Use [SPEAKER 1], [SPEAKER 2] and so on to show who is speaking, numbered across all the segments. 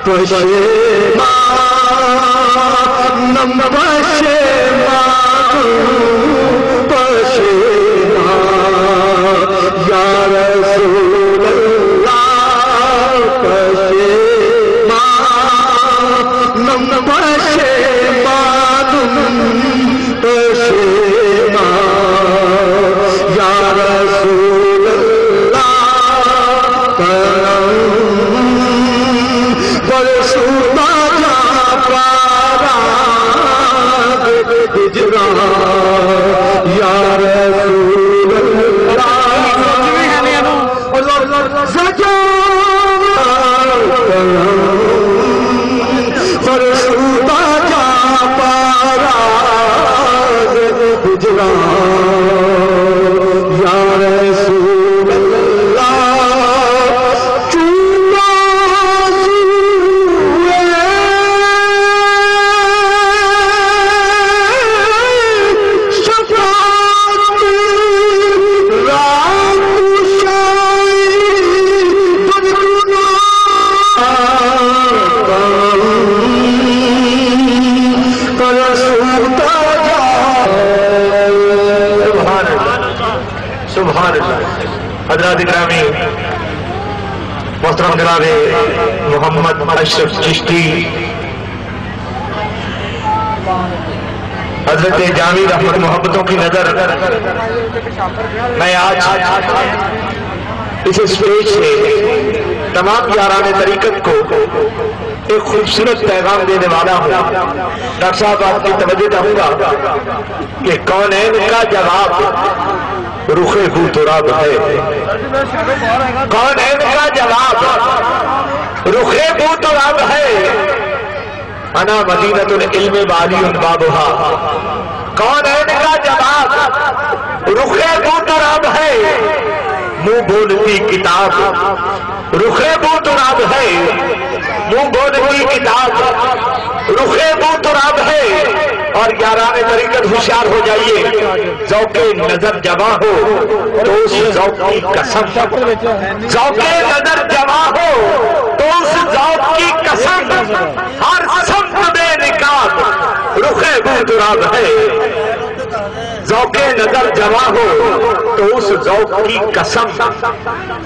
[SPEAKER 1] روزے
[SPEAKER 2] حضرات گرامی محترم جناب محمد اشرف چشتی حضرت جامی رحمت محبتوں کی نظر میں آج اس اسٹیج سے تمام یاران طریقت کو ایک خوبصورت پیغام دینے والا ہوں۔ ڈاکٹر صاحب آپ کی توجہ چاہوں گا کہ کونین کا جواب رخ بو تراب ہے، کونین کا جواب رخ بو تراب ہے، انا مدینۃ العلم والی بابھا، کونین کا جواب رخ بو تراب ہے، منہ بولتی کتاب رخ بو تراب ہے، منہ بولتی کتاب رخ بو تراب ہے۔ اور یاران طریقت ہوشیار ہو جائیے، ذوق نظر جمع ہو تو اس ذوق کی قسم، ذوق نظر جمع ہو تو اس ذوق کی قسم، ہر سمت بے نقاب رخ بو تراب ہے، ذوق نظر جمع ہو تو اس ذوق کی قسم،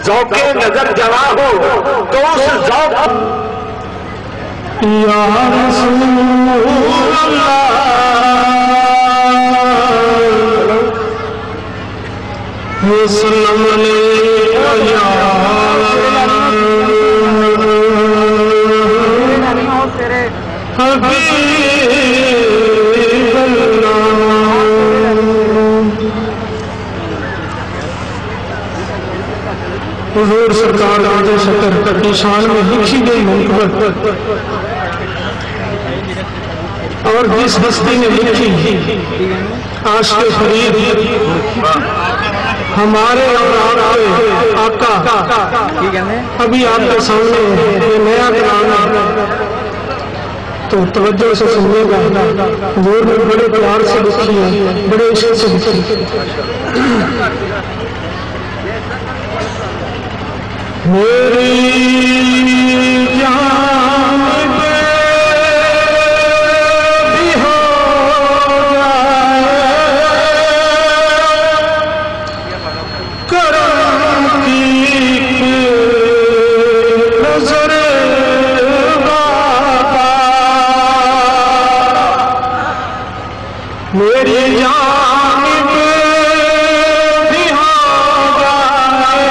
[SPEAKER 2] ذوق نظر جمع ہو تو اس ذوق
[SPEAKER 1] یا رسول اللہ وسلم علیہ یا حبیب اللہ۔ حضور سرکار راجہ شکر کی شان میں لکھی گئی منقبت اور جس ہستی نے لکھی عاشق فرید ہمارے اور آپ کے آقا، ابھی آپ کے سامنے یہ نیا کلام ہے تو توجہ سے سنیے گا۔ حضور نے بڑے پیار سے لکھی ہے، بڑے عشق سے لکھی ہے۔ میری جان بھی ہو جائے کرم کی نظر بابا، میری جان بھی ہو جائے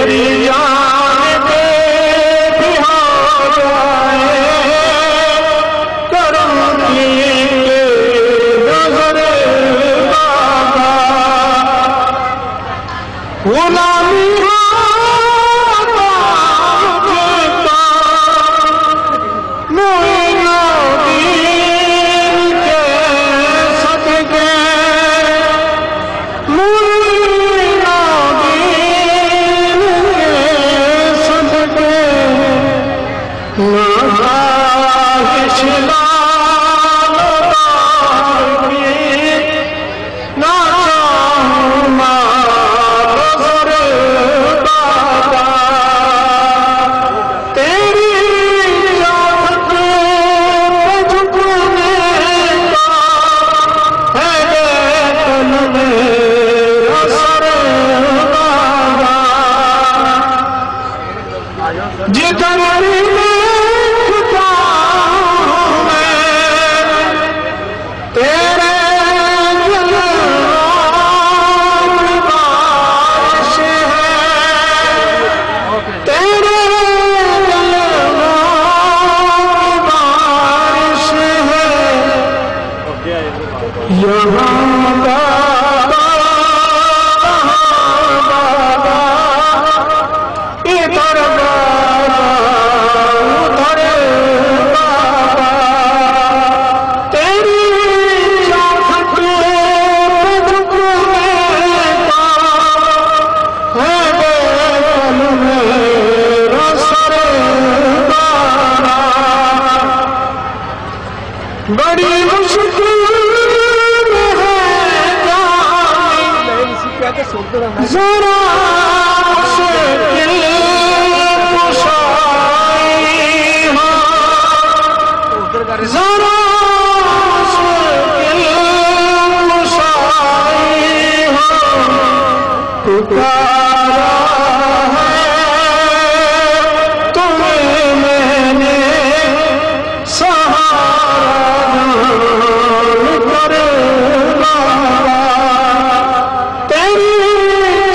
[SPEAKER 1] تیری جان پہ بھی ہو جائے کرم کی نظر بابا غلامی بڑی مشکل ذرا مشکل کشائی ہو ذرا مشکل کشائی ہو پکارا ہے تمہیں میں نے سہارا کر بابا تیری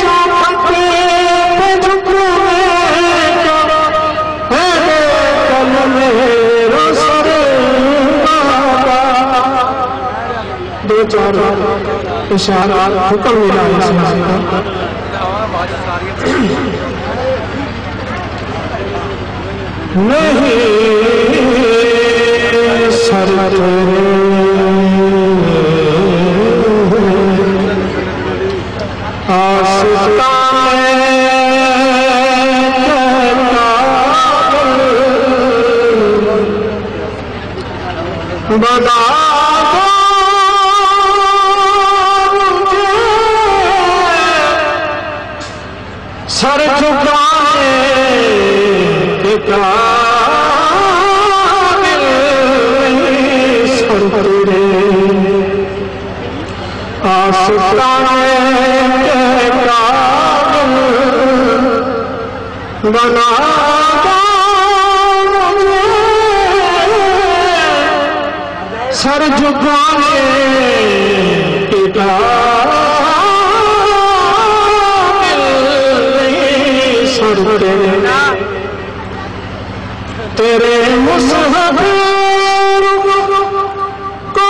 [SPEAKER 1] چاہت پہ جھکنے کا ہے کل میرا سر بابا دو چار اشارات حکم ملا اسلام کا نہیں سر بتا سر جھکانے کے قابل سر تیرے آستانے کے قابل بنا مجھے سر جھکانے کے تیرے مصحف کو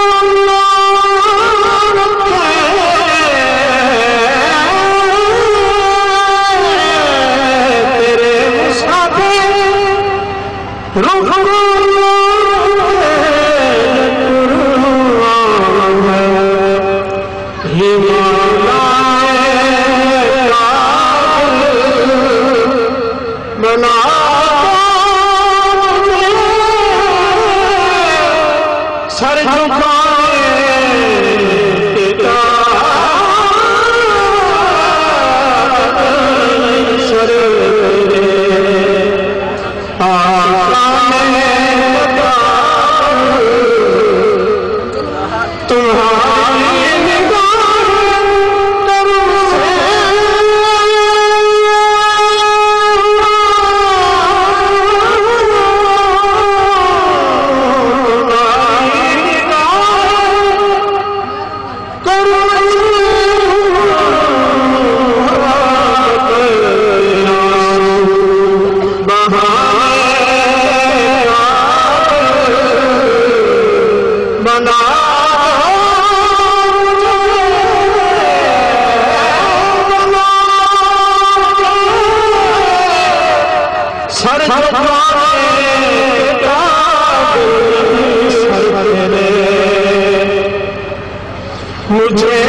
[SPEAKER 1] تیرے مصحف رخ بنا سر جھکانے پتا سر تمہاری مجھے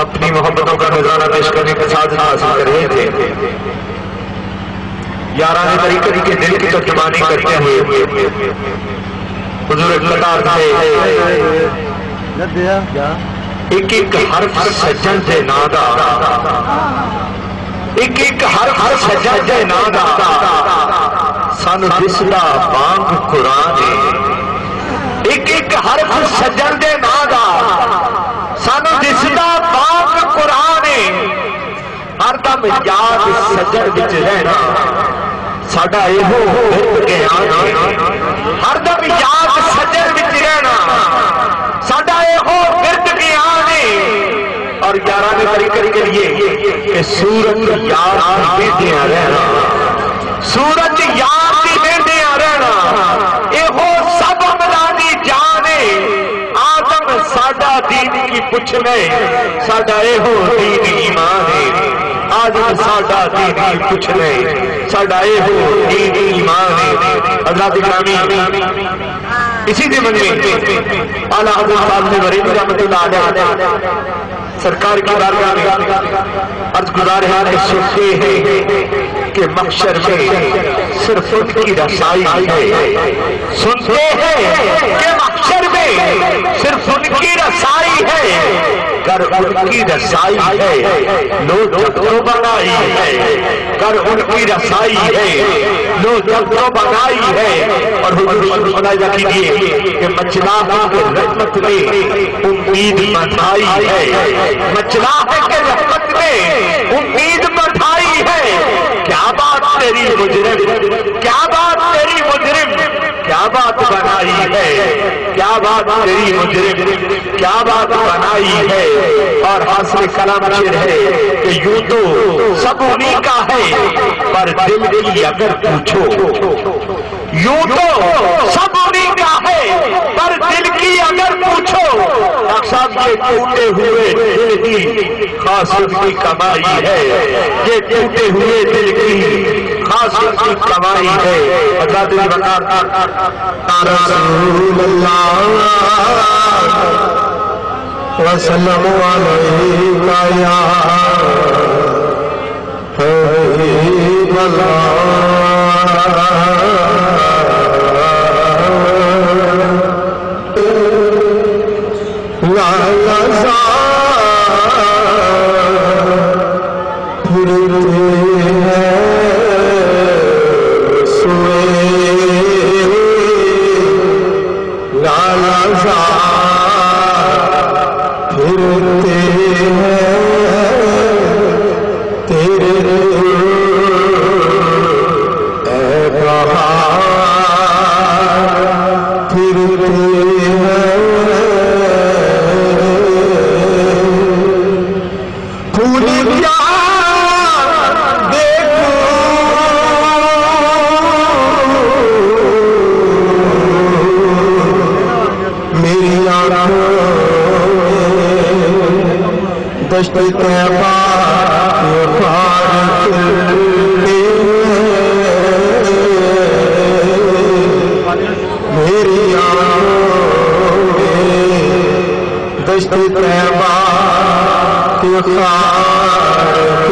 [SPEAKER 2] اپنی محبتوں کا نظارہ پیش کرنے کے ساتھ حاصل کر رہے تھے. یاران طریقے کے دل کی ترجمانی کرتے ہوئے حضور قطار سے ایک ایک حرف سجن سے نادا، ایک ایک حرف سجن سے نادا سانو دسدا بانگ قرآن، ایک ایک حرف سجن دے نادا سانو دسدا بانگ قرآن. ہر دم یاد سجن وچ رہنا ساڈا ایہو گیان ہے. ہر دم یاد سجن وچ رہنا ساڈا ایہو گرد گیان ہے. اور یاران طریقے کے لیے کہ سورج یاد کی بیندیاں رہنا، سورج یاد کی بیندیاں رہنا ایہو سب مدانی جان ہے. آدم ساڈا دین کی پوچھنے ساڈا ایہو دین ایمان ہے. آدم ساڈا دین کی پوچھنے ساڈا ایہو دین ایمان ہے. حضرات گرامی اسی دن میں اعلیٰ حضرت فاضل ورید رحمۃ اللہ علیہ سرکار کی بارگاہ میں عرض گزار ہے کہ کہ محشر میں صرف ان کی رسائی ہے، سنتے ہیں کہ محشر میں صرف ان کی رسائی ہے، گر ان کی رسائی ہے لو جب تو بنائی ہے، گر ان کی رسائی ہے لو جب تو بنائی ہے۔ اور حضور سنا کیجیے کہ مچلا کے رحمت میں امید بندھائی ہے، مچلا کے رحمت میں امید بندھائی ہے۔ کیا بات تیری مجرم، کیا بات تیری مجرم، کیا بات بنائی ہے، کیا بات تیری مجرم، کیا بات بنائی ہے۔ اور حاصل کلام شعر ہے کہ یوں تو سب انہیں کا ہے پر دل کی اگر پوچھو، یوں تو سب انہیں کا ہے پر دل کی اگر پوچھو، صاحب یہ ٹوٹے ہوئے دل کی خاص ان کی کمائی ہے، یہ ٹوٹے ہوئے دل کی خاص ان کی کمائی ہے۔ حضرت رسول اللہ وسلم علیکہ یا حبیب اللہ، دشت طیبہ یہ فارق میری آنکھوں میں دشت طیبہ یہ فارق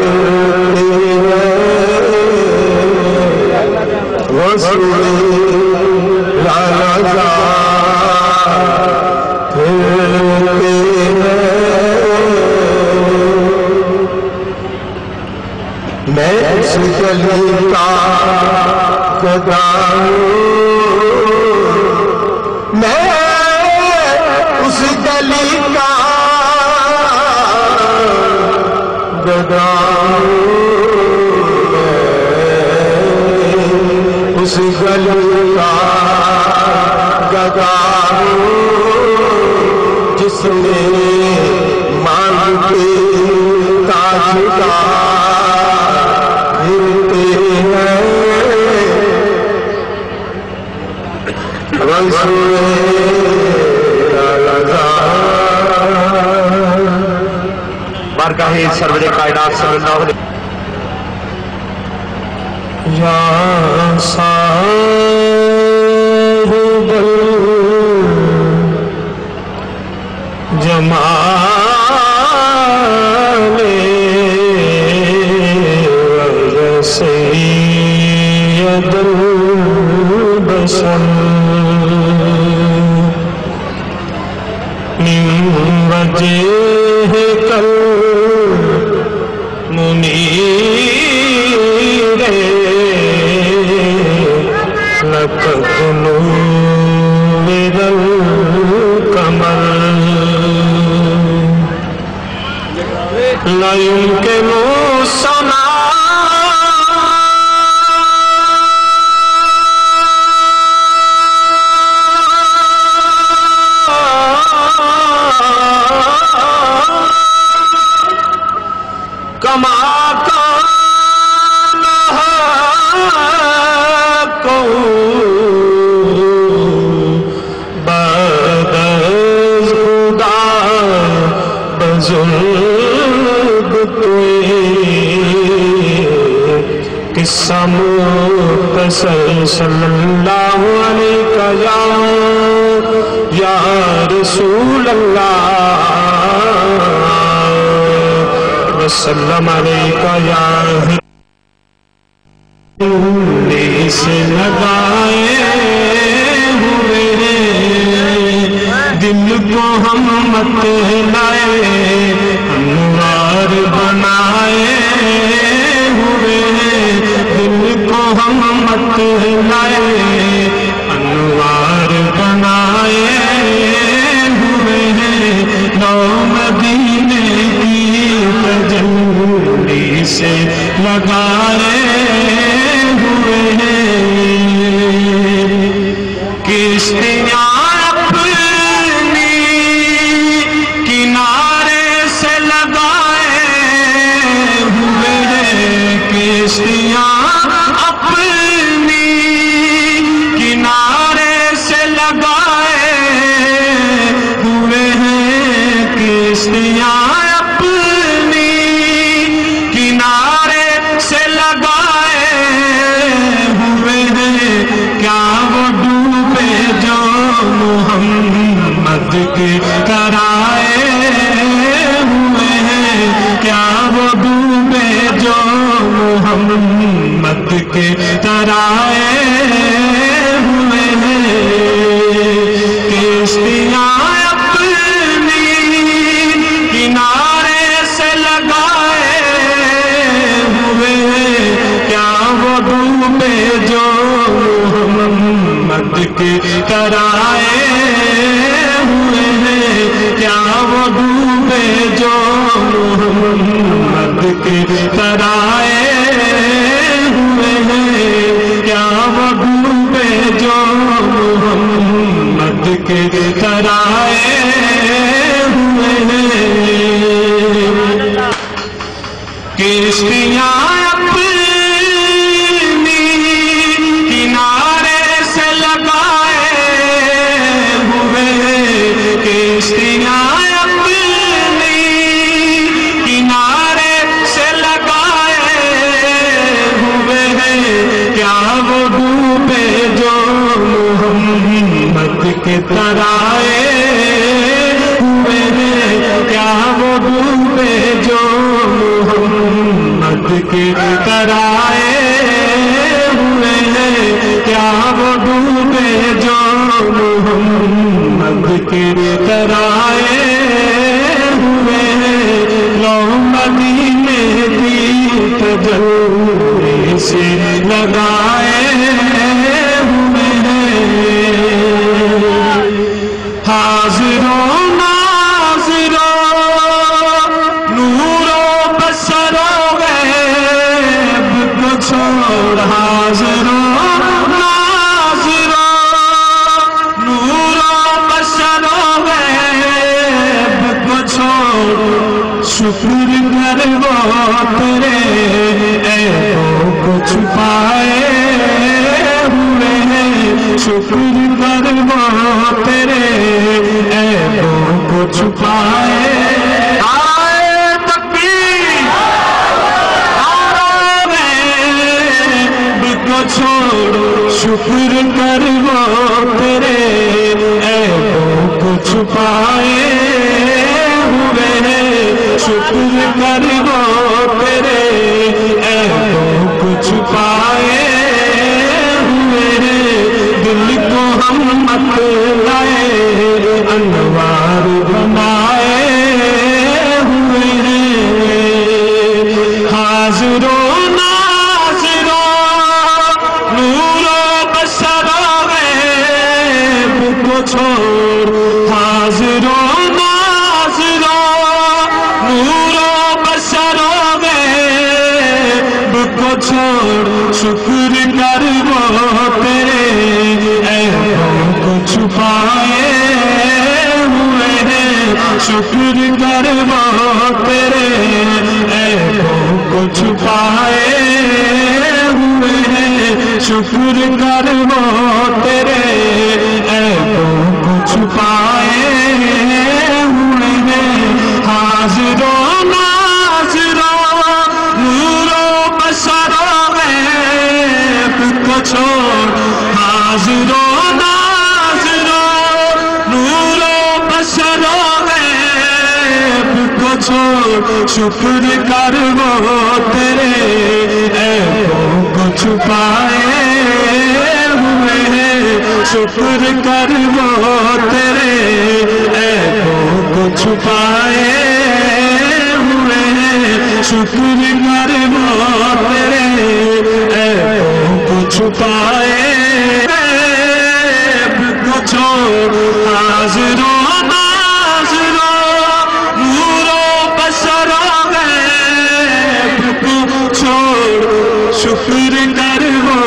[SPEAKER 2] رسول لالا میں اس گلی کا گدا ہوں، میں اس گلی کا گدا ہوں، اس گلی کا گدا ہوں جس نے مانگ کے تاجدار بارگاہ سرور کائنات صلی اللہ علیہ وسلم یا صاحب الجمال و سید البشر من وجہ کل منیر لقد نور القمر لا يمكن سنا کما کان کو بعد خدا بزرگ قصہ مختصر صلی اللہ علیہ یا رسول اللہ وسلم علیکہ یا
[SPEAKER 1] سے لگائے ہوئے دل کو ہم مت لائے انوار بنائے ہوئے دل کو ہم مت لائے انوار بنائے ہوئے نو مدینے کی تجلی سے لگائے ہوئے کشتیاں اپنی کنارے سے لگائے ہوئے کشتیاں اپنی کنارے سے لگائے ہوئے ہیں کشتیاں اپنی کنارے سے لگائے ہوئے ہیں کیا وہ ڈوبے جو محمد کے کرائے ہوئے ہیں کیا وہ ڈوبے جو محمد کے کرائے ہوئے ہیں کشتیاں اپنی کنارے سے لگائے ہوئے ہیں کیا وہ ڈوبے جو محمد کے کرائے ہوئے ہیں کیا وہ ڈوبے جو محمد کے کرائے ہوئے ہیں کیا وہ ڈوبے جو محمد کے کرائے ہوئے ہیں کشتیاں اپنی کنارے سے لگائے ہوئے کشتیاں اپنی کنارے سے لگائے ہوئے ہیں کیا وہ ڈوبے جو محمد کے کرائے ہوئے ہیں کیا وہ ڈوبے جو محمد کے کرائے ہوئے ہیں کیا وہ ڈوبے جو محمد کے کرائے ہوئے ہیں لو مدینے کی تجلی سے لگائے ہوئے ہیں حاضروں حاضروں ناظروں نور و بشر و غیب کو چھوڑ شکر کر وہ تیرے عیبوں کو چھپائے ہوئے ہیں شکر کر وہ تیرے عیبوں کو چھپائے چھوڑو شکر کر وہ تیرے عیبوں کو چھپائے ہوئے ہیں شکر کر وہ تیرے عیبوں کو چھپائے ہوئے ہیں دل کو ہم مت لائے انوار بنائے ہوئے ہیں حاضروں چھوڑ حاضروں ناظروں نور و بشر و غیب کو چھوڑ شکر کر وہ تیرے عیبوں کو چھپائے ہوئے ہیں شکر کر وہ تیرے عیبوں کو چھپائے ہوئے ہیں شکر کر وہ تیرے عیبوں کو چھپائے ہوئے ہیں حاضروں ناظروں نور و بشر و غیب کو چھوڑ حاضروں ناظروں نور و بشر و غیب کو چھوڑ شکر کر وہ تیرے عیبوں کو چھپائے ہوئے ہیں شکر کر وہ تیرے عیبوں کو چھپائے ہوئے ہیں شکر کر وہ تیرے عیبوں کو چھپائے عیب کو چھوڑ حاضروں ناظروں نور و بشر غیب کو چھوڑ شکر کر وہ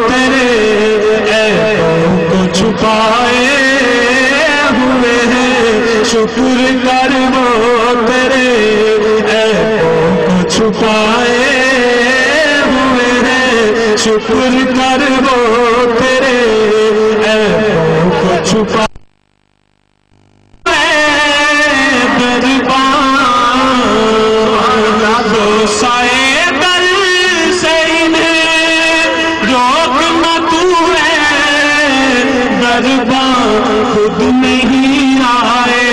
[SPEAKER 1] تیرے عیبوں کو چھپائے ہوئے ہیں شکر کر وہ تیرے عیبوں کو چھپائے ہوئے ہیں شکر کر وہ تیرے عیبوں کو چھپائے خود نہیں آئے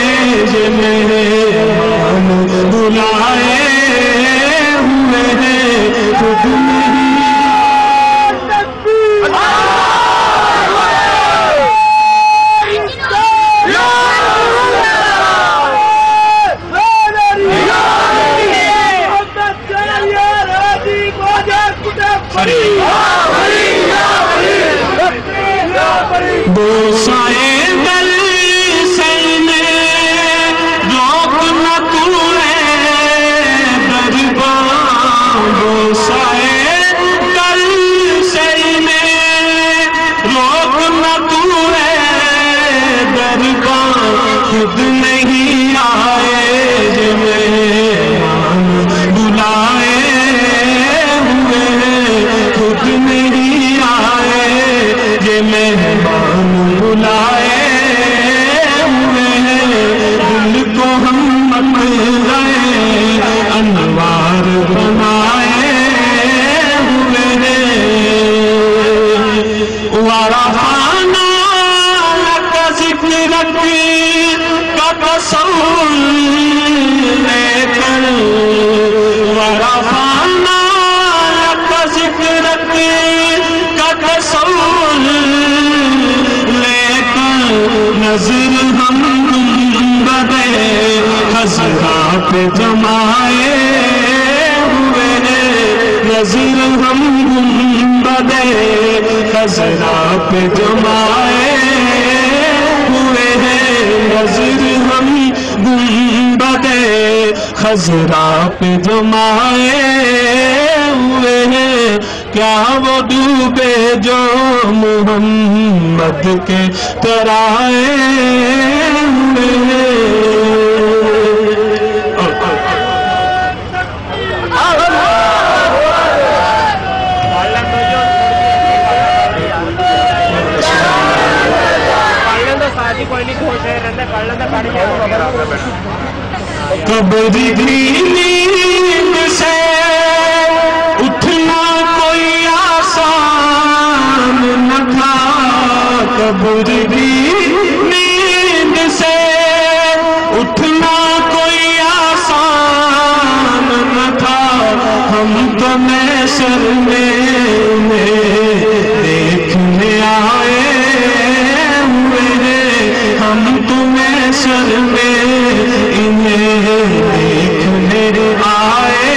[SPEAKER 1] یہ مہمان بلائے ہوئے ہیں خود نہیں بوسائے دل سینے روک نہ توڑے دربان بوسائے دل سینے روک نہ توڑے دربان خود نہیں آئے یہ مہمان بلائے ہوئے ہیں خود نہیں آئے یہ مہمان بلائے ہوئے ہیں دل کو ہم گئے انوار بنائے ہوئے ہیں ورفعنا لك ذکرک کا تصور لے کر ورفعنا لك ذکرک کا تصور نظر ہم گنبدِ خضرا پہ جمائے ہوئے ہیں نظر ہم گنبدِ خضرا پہ جمائے ہوئے ہیں نظر ہم گنبدِ خضرا پہ جمائے ہوئے ہیں کیا وہ ڈوبے جو محمد کے ترائے ہوئے ہیں قبر کی نیند سے اٹھنا کوئی آسان نہ تھا قبر کی نیند سے اٹھنا کوئی آسان نہ تھا ہم تو محشر میں دیکھنے آئے ہوئے ہیں ہم تو محشر میں انہیں دیکھنے آئے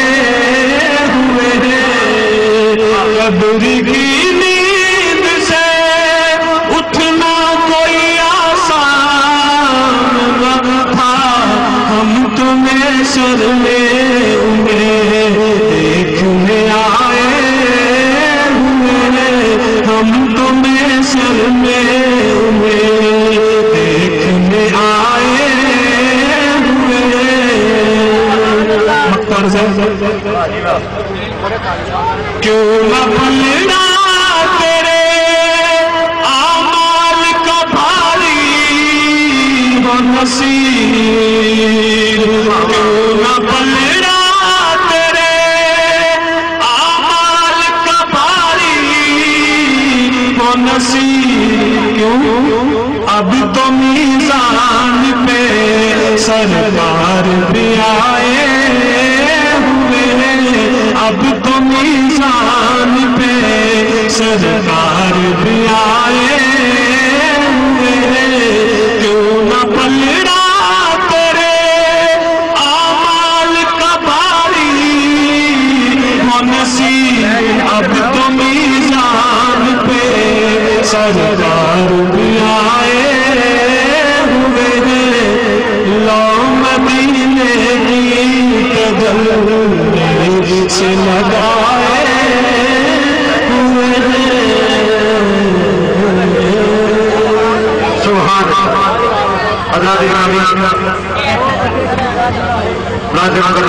[SPEAKER 1] ہوئے ہیں قبر کی نیند سے اٹھنا کوئی آسان نہ تھا ہم تو محشر میں انہیں دیکھنے آئے ہوئے ہیں ہم تو محشر میں انہیں دیکھنے آئے ہوئے کیوں نہ بھلنا تیرے اعمال کا بھاری ہو نصیب کیوں نہ بھلنا تیرے اعمال کا بھاری ہو نصیب کیوں اب تو میزان پہ سرکار بھی آئے ہوئے ہیں اب تو میزان پہ سرکار بھی آئے ہوئے کیوں نہ پلڑا تیرے اعمال کا باری منسی اب تو میزان پہ سرکار بھی آئے ہوئے لو مدینے کی تجلی سے لگائے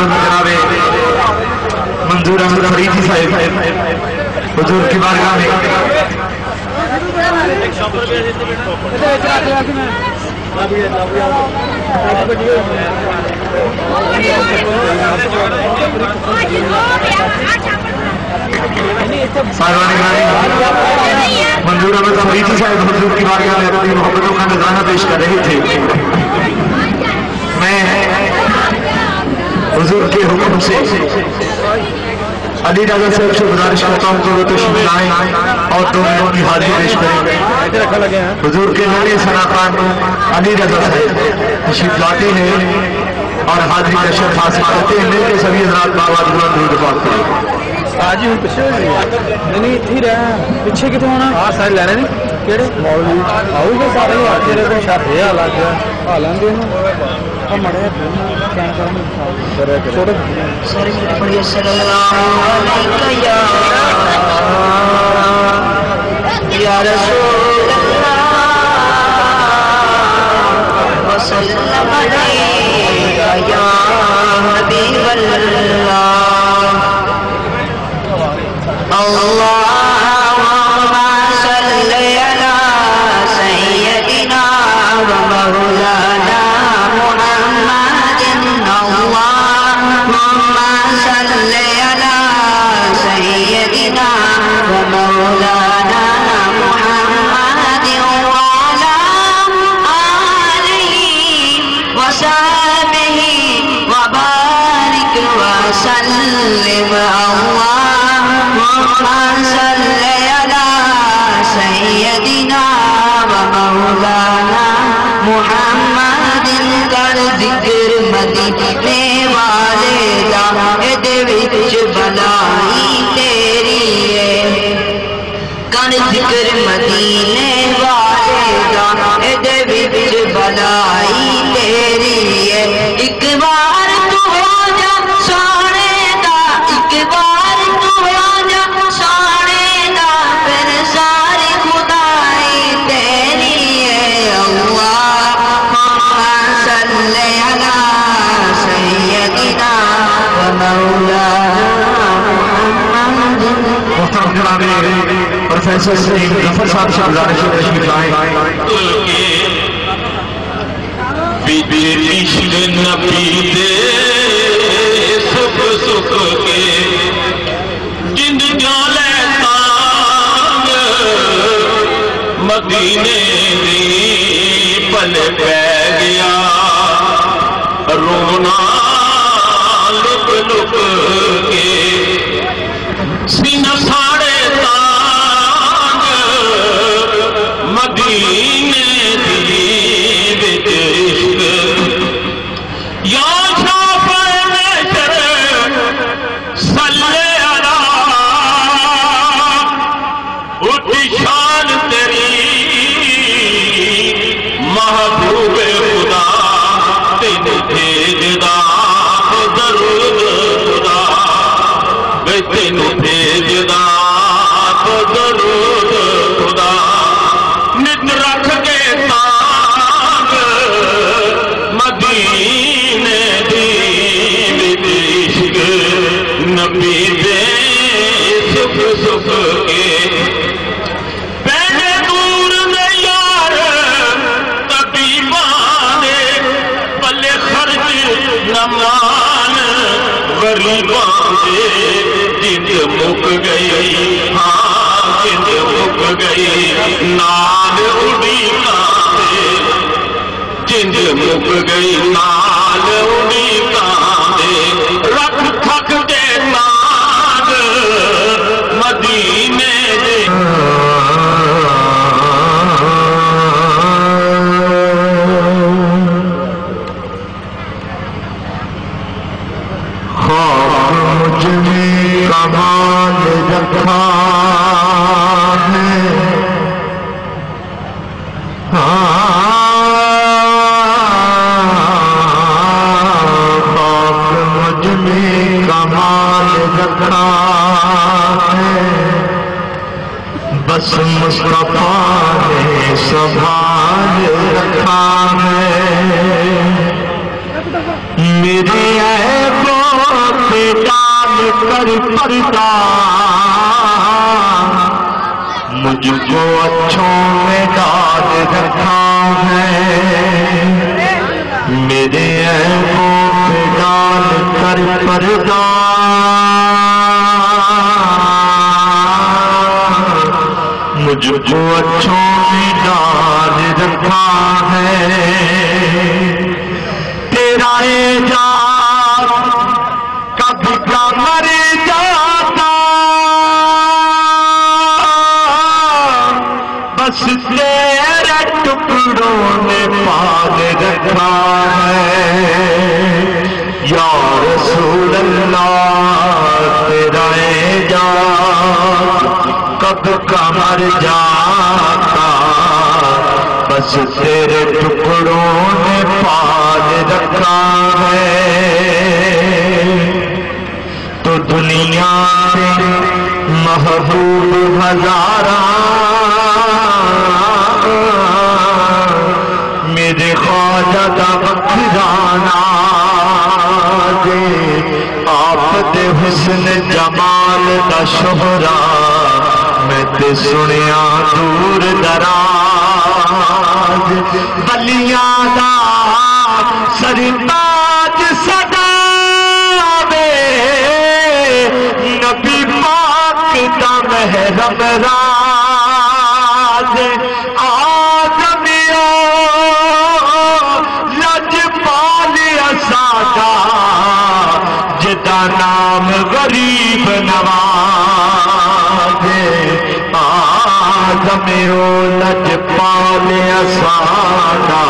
[SPEAKER 2] جناب منظور احمد فریدی صاحب حضور کی بارگاہ میں منظور احمد فریدی صاحب حضور کی بارگاہ میں اپنی محبتوں کا نذرانہ پیش کر رہے تھے. میں حضور کے حکم سے علی رضا صاحب سے گزارش کرتا ہوں کہ وہ تشریف لائیں اور 2 منٹ کی حاضری پیش کریں. حضور کے نوری سناکان علی رضا صاحب تشریف لاتے ہیں اور حاضری کا شرف حاصل کرتے ہیں. مل کے سبھی حضرات باواد بلند درود پاک کریں.
[SPEAKER 1] آج ہی پیچھے نہیں اتھی رہا پیچھے کتوں ہونا سارے لینے نہیں کہڑے مولوی آؤ گے سارے تیرے کو شاید یہ حال آ گیا حالان دے مڑے چھوٹے صلی اللہ علیہ یا رسول اللہ وسلم علیہ یا حبیب اللہ اللهم صل على سيدنا ومولانا محمد اللهم صل على سيدنا ومولانا محمد وعلى آله وصحبه وبارك وسلم صل على سيدنا ومولانا محمد کر ذکر مدینے والے دا ادھ وچ بلائی تیری ہے کر ذکر مدینے والے دا ادھ وچ بلائی تیری ہے. ایک بار تو ہو جا سونے دا ایک بار تو ہو جا سونے دا پھر ساری خدائی تیری ہے. اللہم صل علی سیدنا ومولانا محمد.
[SPEAKER 2] محترم جناب پروفیسر سعید ظفر صاحب سے گزارش ہے تشریف لائیں.
[SPEAKER 3] عشق نبی دے سکھ سکھ کے جند جالے تانگ مدینے دی پل پہ گیا رونا لک لک کے سینہ ساڑے تانگ مدینے دی بچ عشق یا شافع نشر صلی علی اٹھی شان تیری محبوب خدا تین بھیجدا درود خدا تین بھیجدا درود خدا نت رکھ کے تانگ مدینے دی عشق نبی دے سکھ سکھ کے پہلے دور دے یار طبیبان پلے خرچ نمان غریبان دے جند مک گئی ہاں جند مک گئی نال اڑی کاندے جند مک گئی نال اڑی کاندے رکھ تھک دے نال مدینے دے مصطفیٰ نے سنبھال رکھا ہے، میرے عیبوں پہ ڈال کر پردہ مجھ کو اچھوں میں ڈال رکھا ہے، میرے عیبوں پہ ڈال کر پردہ مجھ کو اچھوں میں ڈال رکھا ہے، تیرا اعجاز کبھی کا مر جاتا، بس تیرے ٹکڑوں نے پال رکھا ہے، یا رسول اللہ تیرا اعجاز کب کا مر جاتا، بس تیرے ٹکڑوں نے پال رکھا ہے، تو دنیا میں محبوب ہزاراں میرے خواجہ دا وکھرانا دے، آپ دے حسن جمال دا شہرا میں تے سنیا دور دراز، بلیاں دا سرتاج سدا وے، نبی پاک دا محرم راز، آدمیوں لج پالیا ساڈا جدا نام غریب نواز، آدمیوں لج پالیا ساڈا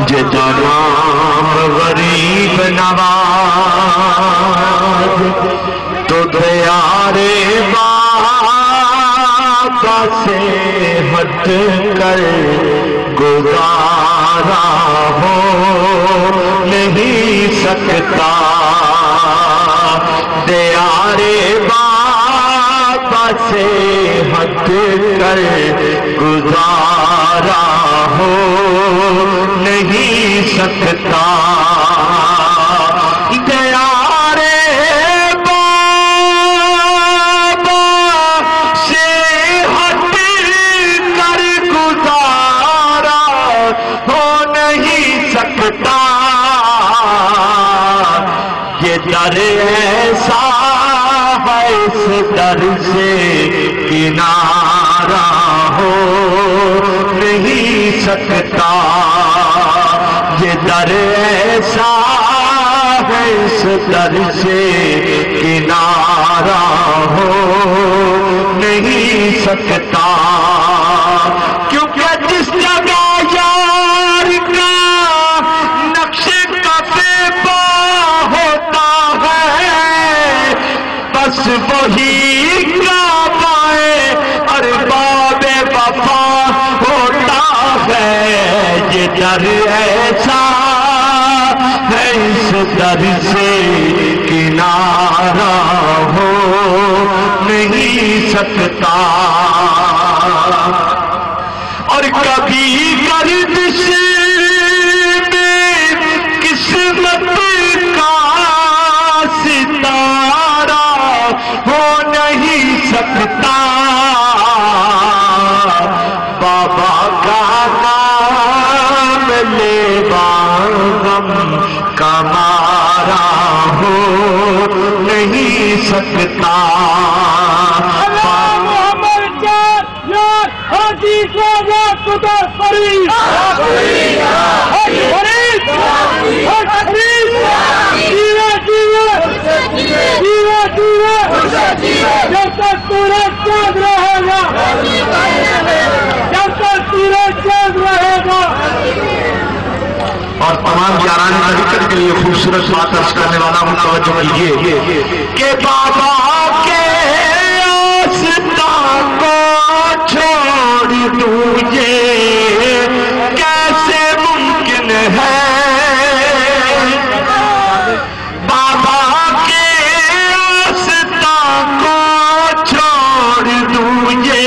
[SPEAKER 3] جدا نام غریب نواز، تو پیارے بابا سے ہٹ کر گزارا ہو نہیں سکتا، پیارے بابا سے ہٹ کر گزارا ہو نہیں سکتا، پیارے بابا سے ہٹ کر گزارا ہو نہیں سکتا، یہ در ایسا ہے اس در سے کنارہ ہو نہیں سکتا، یہ در ایسا ہے اس در سے کنارہ ہو نہیں سکتا، کیونکہ جس جگہ یار کا نقش کفے پا ہوتا ہے، بس وہی کعبہ ارباب وفا ہوتا ہے، یہ در ایسا ہے اس در سے کنارہ ہو نہیں سکتا، اور کبھی گردش میں قسمت کا ستارہ ہو نہیں سکتا، بابا کا نام لے غم کا مارا ہو نہیں سکتا،
[SPEAKER 1] جب تک سورج چاند رہے گا، جب تک سورج چاند رہے گا،
[SPEAKER 2] اور تمام یاران کا ذکر کے لیے خوبصورت بات عرض کرنے والا ہوں، توجہ کیجیے کہ بابا کے آستان کو چھوڑ تجھے کیسے ممکن ہے، بابا کے آستان کو چھوڑ تجھے